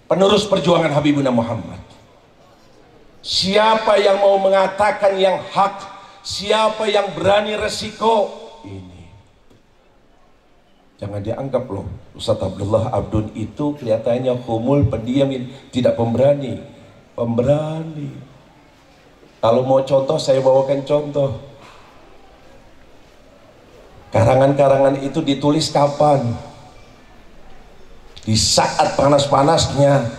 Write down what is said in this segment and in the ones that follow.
penerus perjuangan Habibuna Muhammad. Siapa yang mau mengatakan yang hak, siapa yang berani resiko, ini jangan dianggap loh Ustaz Abdullah Abdun itu kelihatannya humul, pendiam, tidak pemberani. Pemberani. Kalau mau contoh, saya bawakan contoh. Karangan-karangan itu ditulis kapan? Di saat panas-panasnya,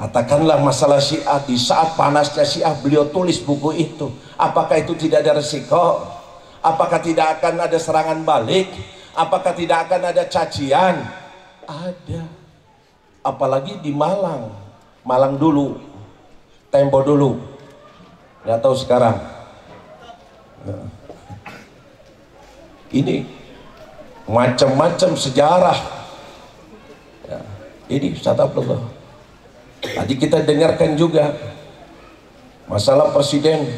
katakanlah masalah Syiah, di saat panasnya Syiah beliau tulis buku itu. Apakah itu tidak ada resiko? Apakah tidak akan ada serangan balik? Apakah tidak akan ada cacian? Ada. Apalagi di Malang. Malang dulu, Tempo dulu, nggak tahu sekarang. Ini macam-macam sejarah ya, ini Ustaz Abdullah. Tadi kita dengarkan juga masalah presiden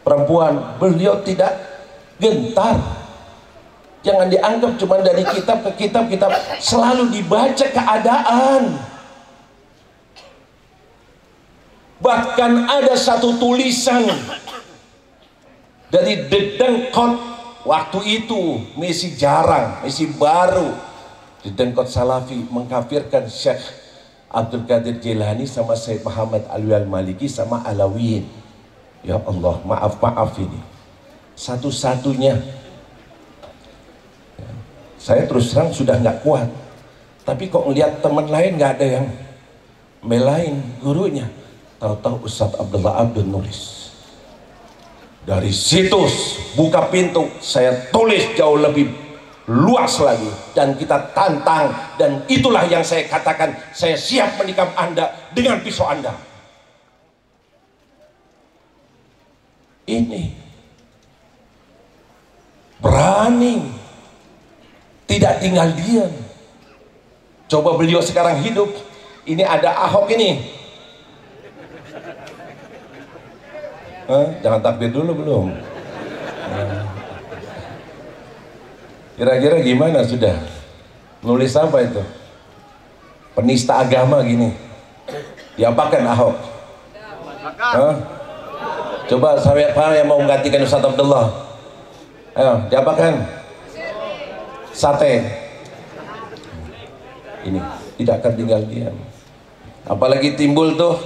perempuan, beliau tidak gentar. Jangan dianggap cuma dari kitab ke kitab, kita selalu dibaca keadaan. Bahkan ada satu tulisan dari Dedengkot. Waktu itu masih jarang, masih baru. Dedengkot Salafi mengkafirkan Syekh Abdul Qadir Jilani sama Syekh Muhammad Alwi Al-Maliki sama Alawiyin. Ya Allah, maaf ini satu-satunya. Saya terus terang sudah nggak kuat, tapi kok ngelihat teman lain nggak ada yang belain gurunya. Tahu-tahu Ustaz Abdullah Abdul nulis. Dari situs buka pintu, saya tulis jauh lebih luas lagi dan kita tantang, dan itulah yang saya katakan, saya siap menikam Anda dengan pisau Anda. Ini berani, tidak tinggal diam. Coba beliau sekarang hidup, ini ada Ahok ini. Jangan takbir dulu belum. Kira-kira gimana sudah? Nulis apa itu? Penista agama gini. Diapakan Ahok? Coba siapa yang mau menggantikan Ustaz Abdullah? Ayo, diapakan? Sate. Ini tidak akan tinggal diam. Apalagi timbul tuh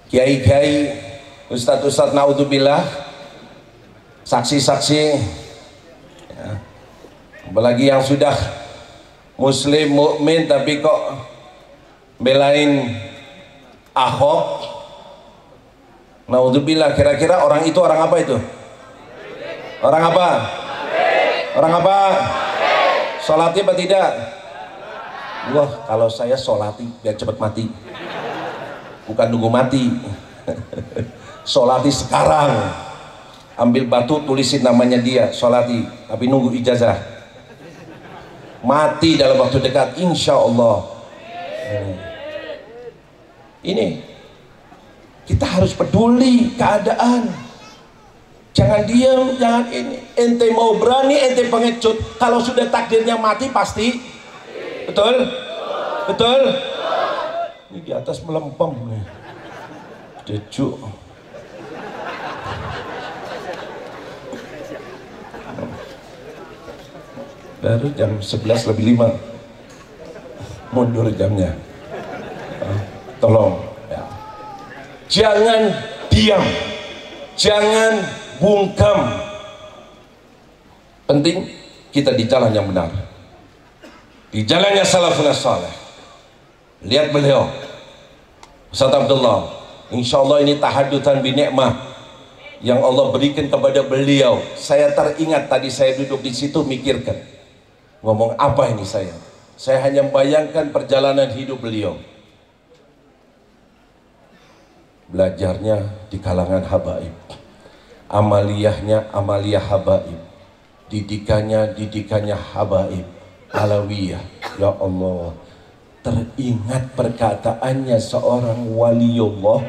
kiai-kiai, ustadz-ustadz naudzubillah, saksi-saksi ya. Apalagi yang sudah muslim mukmin tapi kok belain Ahok, naudzubillah. Kira-kira orang itu orang apa itu? Orang apa? Orang apa? Sholati apa tidak? Wah, kalau saya sholati biar cepat mati, bukan nunggu mati. Sholati sekarang, ambil batu tulisin namanya dia, sholati, tapi nunggu ijazah, mati dalam waktu dekat insya Allah. Ini kita harus peduli keadaan, jangan diam, jangan ini. Ente mau berani, ente pengecut, kalau sudah takdirnya mati pasti. Betul? Betul? Ini di atas melempem nih, dejuk. Baru jam 11:05, mundur jamnya. Tolong ya. Jangan diam, jangan bungkam. Penting kita di jalan yang benar, di jalannya salafun saleh. Lihat beliau Ustaz Abdullah, insya Allah ini tahadutan bi ni'mah yang Allah berikan kepada beliau. Saya teringat tadi saya duduk di situ mikirkan, ngomong apa ini saya hanya membayangkan perjalanan hidup beliau. Belajarnya di kalangan habaib, amaliyahnya amaliyah habaib, didikannya habaib, alawiyah. Ya Allah, teringat perkataannya seorang waliullah,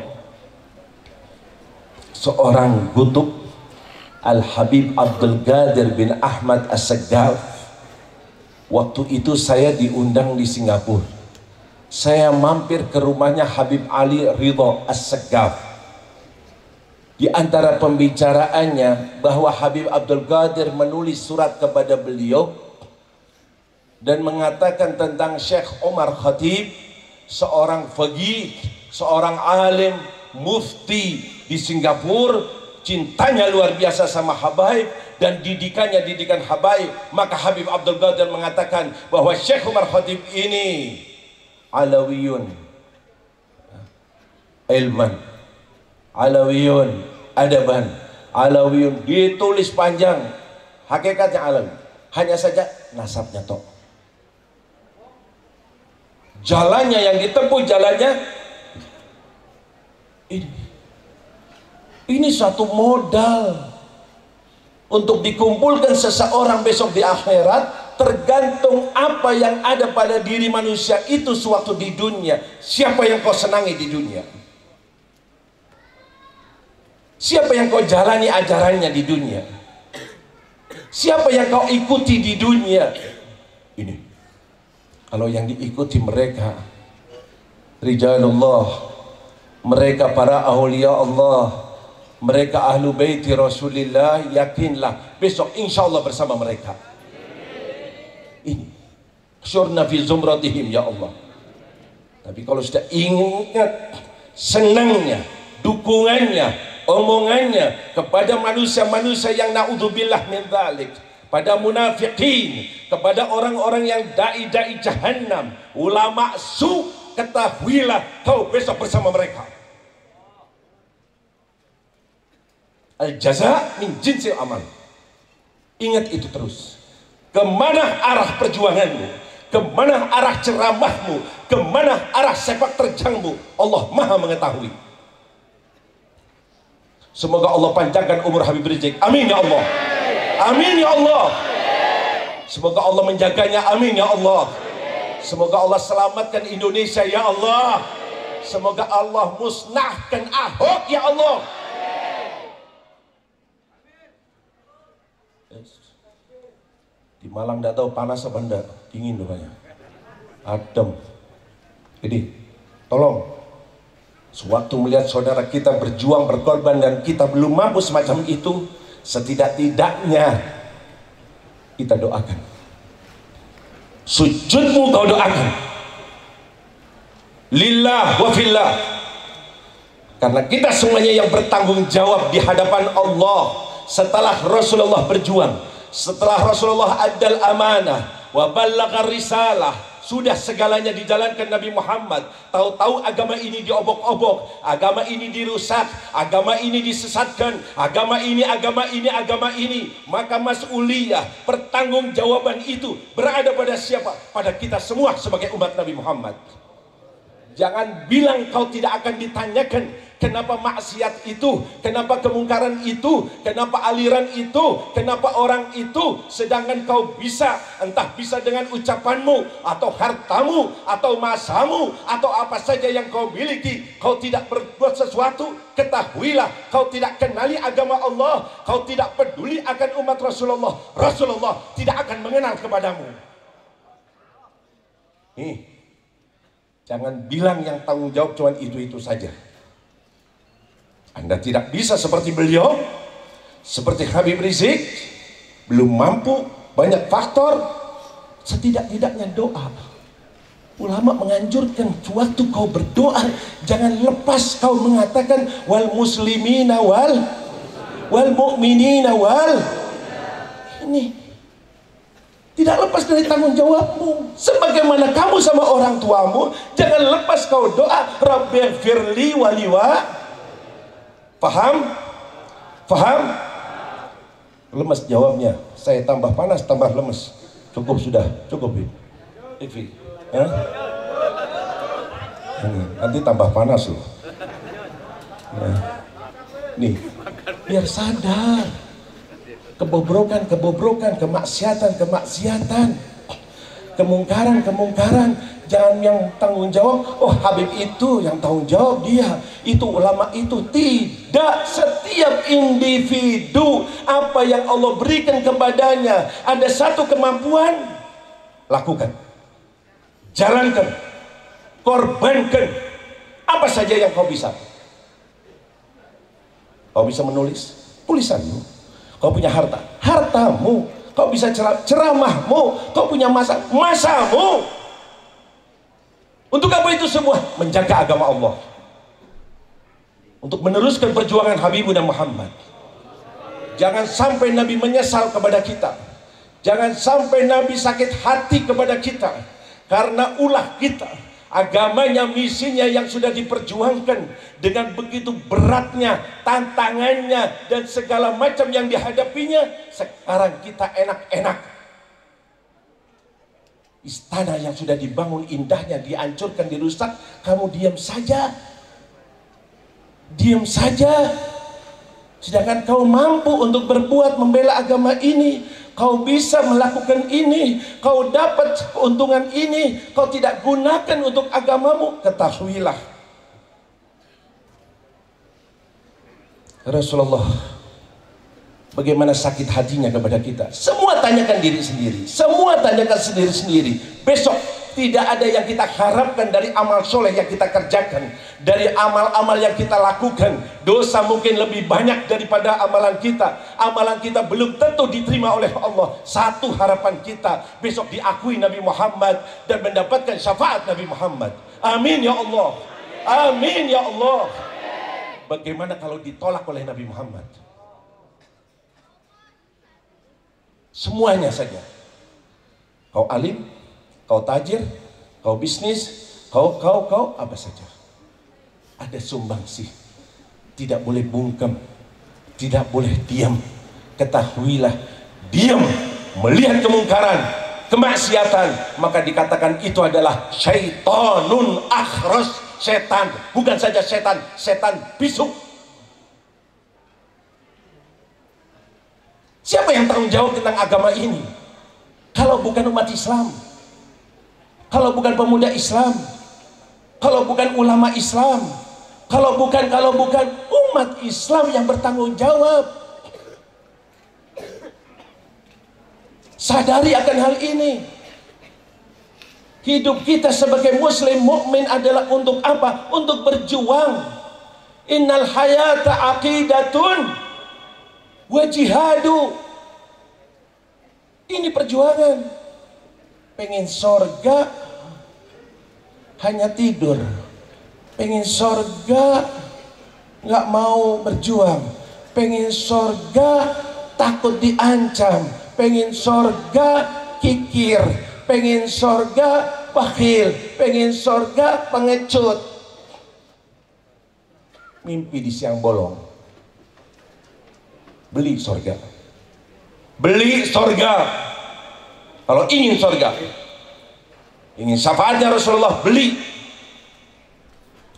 seorang kutub, Al-Habib Abdul Qadir bin Ahmad As-Saggaf. Waktu itu saya diundang di Singapura. saya mampir ke rumahnya Habib Ali Ridho As-Segaf. Di antara pembicaraannya bahwa Habib Abdul Qadir menulis surat kepada beliau dan mengatakan tentang Syekh Omar Khatib, seorang faqih, seorang alim, mufti di Singapura, cintanya luar biasa sama habaib dan didikannya didikan habaib. Maka Habib Abdul Qadir mengatakan bahwa Syekh Omar Khatib ini alawiyun ilman, alawiyun adaban, alawiyun, ditulis panjang, hakikatnya alawi, hanya saja nasabnya tok. Jalannya yang ditempuh jalannya ini satu modal untuk dikumpulkan seseorang besok di akhirat. Tergantung apa yang ada pada diri manusia itu sewaktu di dunia. Siapa yang kau senangi di dunia? Siapa yang kau jalani ajarannya di dunia? Siapa yang kau ikuti di dunia? Ini, kalau yang diikuti mereka rijalullah, mereka para awliya Allah, mereka ahlu baiti Rasulillah, yakinlah besok insya Allah bersama mereka. Ini syurna fi zumratihim, ya Allah. Tapi kalau sudah ingat senangnya, dukungannya, omongannya kepada manusia-manusia yang naudzubillah min dzalik, pada munafikin, kepada orang-orang yang dai-dai jahannam, ulama su, ketahuilah kau besok bersama mereka. Al jaza min jinsil amal. Ingat itu terus. Kemana arah perjuanganmu, kemana arah ceramahmu, kemana arah sepak terjangmu, Allah Maha mengetahui. Semoga Allah panjangkan umur Habib Rizik, amin ya Allah, amin ya Allah. Semoga Allah menjaganya, amin ya Allah. Semoga Allah selamatkan Indonesia, ya Allah. Semoga Allah musnahkan Ahok, ya Allah. Di Malang tidak tahu panas apa enggak, dingin rupanya, adem. Jadi tolong, sewaktu melihat saudara kita berjuang, berkorban dan kita belum mampu semacam itu, setidak-tidaknya kita doakan. Sujudmu kau doakan, lillah wa fillah, karena kita semuanya yang bertanggung jawab di hadapan Allah. Setelah Rasulullah berjuang, setelah Rasulullah adal amanah wa ballaghar risalah, sudah segalanya dijalankan Nabi Muhammad. Tahu-tahu agama ini diobok-obok, agama ini dirusak, agama ini disesatkan, agama ini, maka mas'uliyah, pertanggungjawaban itu berada pada siapa? Pada kita semua sebagai umat Nabi Muhammad. Jangan bilang kau tidak akan ditanyakan kenapa maksiat itu, kenapa kemungkaran itu, kenapa aliran itu, kenapa orang itu, sedangkan kau bisa, entah bisa dengan ucapanmu, atau hartamu, atau masamu, atau apa saja yang kau miliki, kau tidak berbuat sesuatu, ketahuilah kau tidak kenali agama Allah, kau tidak peduli akan umat Rasulullah, Rasulullah tidak akan mengenal kepadamu. Nih, jangan bilang yang tanggung jawab cuma itu-itu saja. Anda tidak bisa seperti beliau, seperti Habib Rizik, belum mampu, banyak faktor. Setidak-tidaknya doa. Ulama menganjurkan waktu kau berdoa, jangan lepas kau mengatakan wal muslimina wal mu'minina wal. Ini tidak lepas dari tanggung jawabmu. Sebagaimana kamu sama orang tuamu, jangan lepas kau doa Rabbighfirli waliwa. Paham? Paham? Lemes jawabnya. Saya tambah panas, tambah lemes. Cukup sudah, cukup. Ikfi. Nanti tambah panas loh. Nih, biar sadar. Kebobrokan, kemaksiatan, kemungkaran. Jangan yang tanggung jawab, oh Habib itu yang tanggung jawab dia, itu ulama itu. Tidak, setiap individu apa yang Allah berikan kepadanya, ada satu kemampuan, lakukan, jalankan, korbankan apa saja yang kau bisa. Kau bisa menulis, tulisanmu. Kau punya harta, hartamu. Kau bisa ceramahmu. Kau punya masamu. Untuk apa itu semua? Menjaga agama Allah, untuk meneruskan perjuangan Habibuna Muhammad. Jangan sampai Nabi menyesal kepada kita. Jangan sampai Nabi sakit hati kepada kita karena ulah kita. Agamanya, misinya yang sudah diperjuangkan dengan begitu beratnya, tantangannya dan segala macam yang dihadapinya. Sekarang kita enak-enak. Istana yang sudah dibangun indahnya dihancurkan, dirusak, kamu diam saja. Diam saja. Sedangkan kau mampu untuk berbuat membela agama ini. Kau bisa melakukan ini, kau dapat keuntungan ini, kau tidak gunakan untuk agamamu, ketahuilah Rasulullah bagaimana sakit hatinya kepada kita. Semua tanyakan diri sendiri, semua tanyakan sendiri-sendiri. Besok tidak ada yang kita harapkan dari amal soleh yang kita kerjakan, dari amal-amal yang kita lakukan. Dosa mungkin lebih banyak daripada amalan kita. Amalan kita belum tentu diterima oleh Allah. Satu harapan kita, besok diakui Nabi Muhammad dan mendapatkan syafaat Nabi Muhammad. Amin ya Allah. Amin ya Allah. Bagaimana kalau ditolak oleh Nabi Muhammad? Semuanya saja. Kau alim, kau tajir, kau bisnis, kau apa saja. Ada sumbangsih. Tidak boleh bungkam, tidak boleh diam. Ketahuilah, diam melihat kemungkaran, kemaksiatan, maka dikatakan itu adalah syaitanun akhras, setan. Bukan saja setan, setan bisu. Siapa yang tanggung jawab tentang agama ini? Kalau bukan umat Islam, kalau bukan pemuda Islam, kalau bukan ulama Islam, kalau bukan umat Islam yang bertanggung jawab. Sadari akan hal ini. Hidup kita sebagai muslim mukmin adalah untuk apa? Untuk berjuang. Innal hayata aqidatun wa jihadu. Ini perjuangan. Pengen sorga hanya tidur, pengen sorga nggak mau berjuang, pengen sorga takut diancam, pengen sorga kikir, pengen sorga bakhil, pengen sorga pengecut. Mimpi di siang bolong. Beli sorga, beli sorga. Kalau ingin sorga, ingin syafaatnya Rasulullah, beli.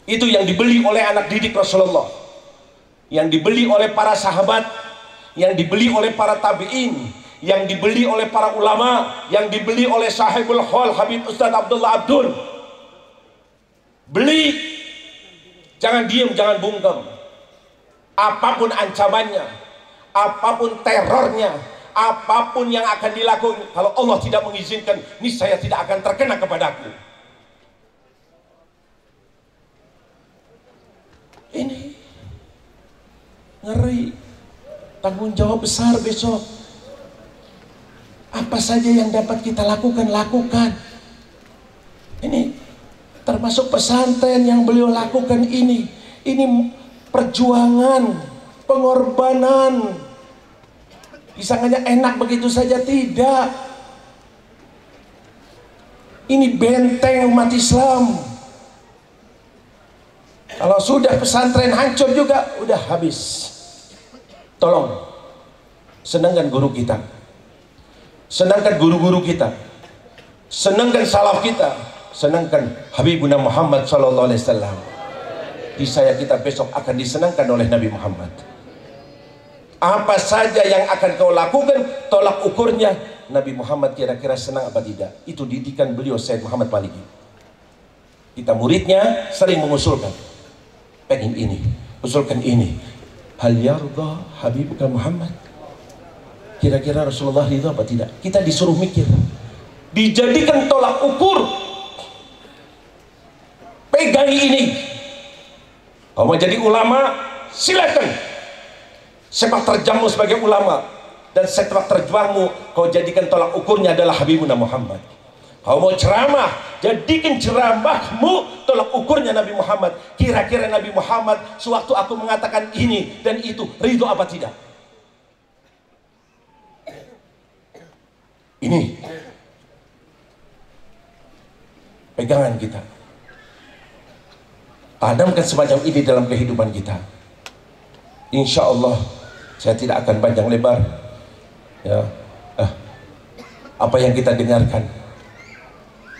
Itu yang dibeli oleh anak didik Rasulullah, yang dibeli oleh para sahabat, yang dibeli oleh para tabi'in, yang dibeli oleh para ulama, yang dibeli oleh sahibul hal Habib Ustaz Abdullah Abdul. Beli. Jangan diam, jangan bungkam. Apapun ancamannya, apapun terornya, apapun yang akan dilakukan, kalau Allah tidak mengizinkan, niscaya tidak akan terkena kepadaku. Ini ngeri. Tanggung jawab besar besok. Apa saja yang dapat kita lakukan, lakukan. Ini termasuk pesantren yang beliau lakukan ini. Ini perjuangan, pengorbanan. Pisangannya enak begitu saja, tidak. Ini benteng umat Islam. Kalau sudah pesantren hancur juga, udah habis. Tolong senangkan guru kita, senangkan guru-guru kita, senangkan salaf kita, senangkan Habibuna Muhammad sallallahu alaihi wasallam. Niscaya kita besok akan disenangkan oleh Nabi Muhammad. Apa saja yang akan kau lakukan, tolak ukurnya Nabi Muhammad kira-kira senang apa tidak. Itu didikan beliau Said Muhammad Maliki. Kita muridnya sering mengusulkan, pengen ini, usulkan ini. Hal yarda Habibuka Muhammad. Kira-kira Rasulullah itu apa tidak? Kita disuruh mikir. Dijadikan tolak ukur. pegangi ini. Kau mau jadi ulama, silakan. Sepak terjangmu sebagai ulama, dan sepak terjuangmu kau jadikan tolak ukurnya adalah Habibuna Muhammad. Kau mau ceramah, jadikan ceramahmu tolak ukurnya Nabi Muhammad. Kira-kira Nabi Muhammad sewaktu aku mengatakan ini dan itu, ridho apa tidak? Ini pegangan kita. Tanamkan semacam ini dalam kehidupan kita. Insya Allah saya tidak akan panjang lebar. Ya, apa yang kita dengarkan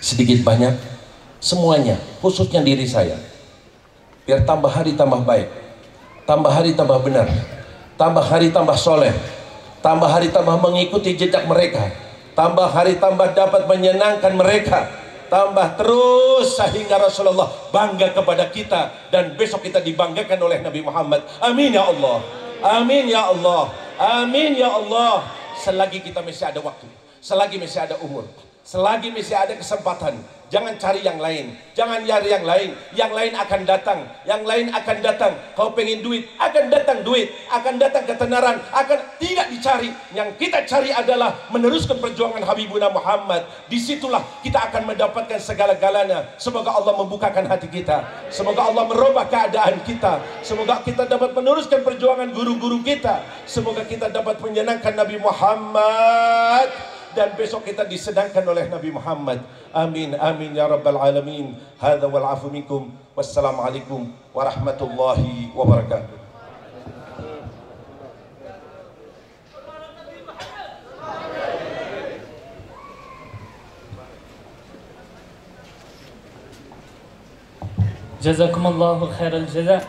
sedikit banyak, semuanya, khususnya diri saya, biar tambah hari tambah baik, tambah hari tambah benar, tambah hari tambah soleh, tambah hari tambah mengikuti jejak mereka, tambah hari tambah dapat menyenangkan mereka, tambah terus sehingga Rasulullah bangga kepada kita, dan besok kita dibanggakan oleh Nabi Muhammad. Amin ya Allah, amin ya Allah, amin ya Allah. Selagi kita masih ada waktu, selagi masih ada umur, selagi masih ada kesempatan, jangan cari yang lain, jangan nyari yang lain. Yang lain akan datang, yang lain akan datang. Kau pengen duit, akan datang duit, akan datang ketenaran, akan tidak dicari. Yang kita cari adalah meneruskan perjuangan Habibuna Muhammad. Disitulah kita akan mendapatkan segala-galanya. Semoga Allah membukakan hati kita, semoga Allah merubah keadaan kita, semoga kita dapat meneruskan perjuangan guru-guru kita, semoga kita dapat menyenangkan Nabi Muhammad, dan besok kita disedangkan oleh Nabi Muhammad. Amin amin ya rabbal alamin. Hadza wal afu minkum. Wassalamualaikum warahmatullahi wabarakatuh. جزاكم الله خير الجزاء.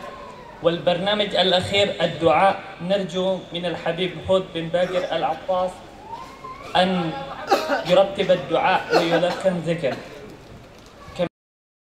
والبرنامج الأخير الدعاء. نرجو من الحبيب هود بن باقر العطاس أن يرتب الدعاء ويلقن ذكر.